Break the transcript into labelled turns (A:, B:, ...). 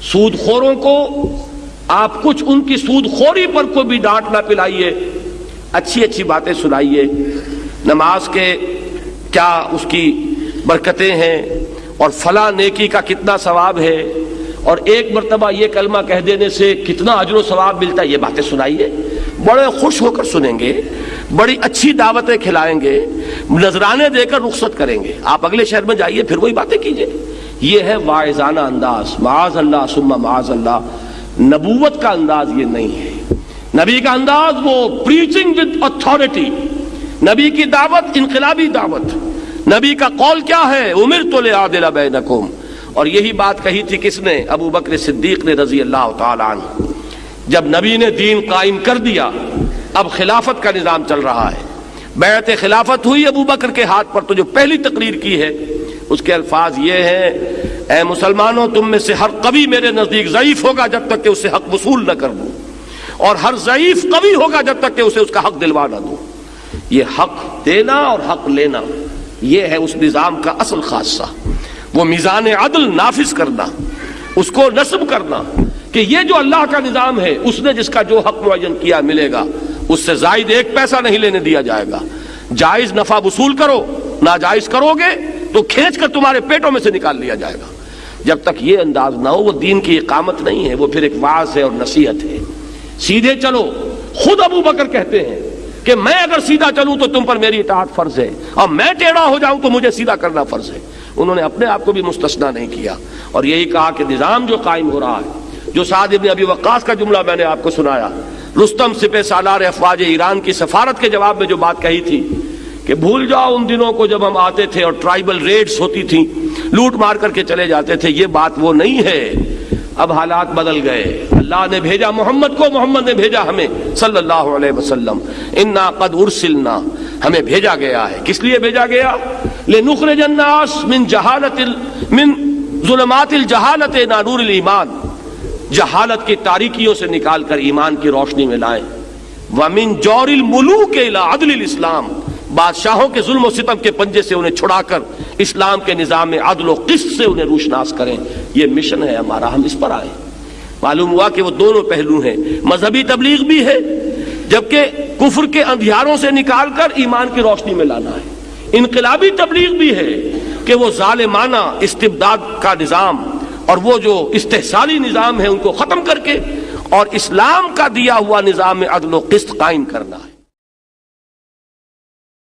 A: سود خوروں کو آپ کچھ ان کی سود خوری پر کوئی بھی ڈانٹ نہ پلائیے، اچھی اچھی باتیں سنائیے، نماز کے کیا اس کی برکتیں ہیں اور فلاں نیکی کا کتنا ثواب ہے اور ایک مرتبہ یہ کلمہ کہہ دینے سے کتنا اجر و ثواب ملتا ہے، یہ باتیں سنائیے، بڑے خوش ہو کر سنیں گے، بڑی اچھی دعوتیں کھلائیں گے، نذرانے دے کر رخصت کریں گے۔ آپ اگلے شہر میں جائیے پھر وہی باتیں کیجیے۔ یہ ہے واعظانہ انداز، معاذ اللہ ثم معاذ اللہ۔ نبوت کا انداز یہ نہیں ہے۔ نبی کا انداز وہ پریچنگ ود اتھارٹی، نبی کی دعوت انقلابی دعوت۔ نبی کا قول کیا ہے؟ امرت لأعدل بینکم، اور یہی بات کہی تھی کس نے؟ ابو بکر صدیق نے رضی اللہ تعالی عنہ۔ جب نبی نے دین قائم کر دیا، اب خلافت کا نظام چل رہا ہے، بیعت خلافت ہوئی ابو بکر کے ہاتھ پر، تو جو پہلی تقریر کی ہے اس کے الفاظ یہ ہیں: اے مسلمانوں، تم میں سے ہر قوی میرے نزدیک ضعیف ہوگا جب تک کہ اسے حق وصول نہ کر دوں، اور ہر ضعیف قوی ہوگا جب تک کہ اسے اس کا حق دلوا نہ دوں۔ یہ حق دینا اور حق لینا، یہ ہے اس نظام کا اصل خاصہ۔ وہ میزان عدل نافذ کرنا، اس کو نصب کرنا کہ یہ جو اللہ کا نظام ہے، اس نے جس کا جو حق معین کیا ملے گا، اس سے زائد ایک پیسہ نہیں لینے دیا جائے گا۔ جائز نفع وصول کرو، ناجائز کرو گے تو کھینچ کر تمہارے پیٹوں میں سے نکال لیا جائے گا۔ جب تک یہ انداز نہ ہو، وہ دین کی اقامت نہیں ہے، وہ پھر ایک واعظ ہے اور نصیحت ہے۔ سیدھے چلو، خود ابو بکر کہتے ہیں کہ میں اگر سیدھا چلوں تو تم پر میری اطاعت فرض ہے، اور میں ٹیڑھا ہو جاؤں تو مجھے سیدھا کرنا فرض ہے۔ انہوں نے اپنے آپ کو بھی مستثنا نہیں کیا، اور یہی کہا کہ نظام جو قائم ہو رہا ہے، جو سعد بن ابی وقاص کا جملہ میں نے آپ کو سنایا، رستم سپہ سالار افواج ایران کی سفارت کے جواب میں جو بات کہی تھی کہ بھول جاؤ ان دنوں کو جب ہم آتے تھے اور ٹرائبل ریڈز ہوتی تھیں، لوٹ مار کر کے چلے جاتے تھے، یہ بات وہ نہیں ہے۔ اب حالات بدل گئے، اللہ نے بھیجا محمد کو، محمد نے بھیجا ہمیں صلی اللہ علیہ وسلم۔ انا قد ارسلنا، ہمیں بھیجا گیا ہے۔ کس لیے بھیجا گیا؟ لنخرج الناس من ظلمات الجہالت الى نور الایمان، جہالت کی تاریکیوں سے نکال کر ایمان کی روشنی میں لائیں۔ ومن جور الملوک الى عدل الاسلام، بادشاہوں کے ظلم و ستم کے پنجے سے انہیں چھڑا کر اسلام کے نظام میں عدل و قسط سے انہیں روشناس کریں۔ یہ مشن ہے ہمارا، ہم اس پر آئے۔ معلوم ہوا کہ وہ دونوں پہلو ہیں، مذہبی تبلیغ بھی ہے، جبکہ کفر کے اندھیاروں سے نکال کر ایمان کی روشنی میں لانا ہے۔ انقلابی تبلیغ بھی ہے کہ وہ ظالمانہ استبداد کا نظام اور وہ جو استحصالی نظام ہے ان کو ختم کر کے اور اسلام کا دیا ہوا نظام عدل و قسط قائم کرنا ہے۔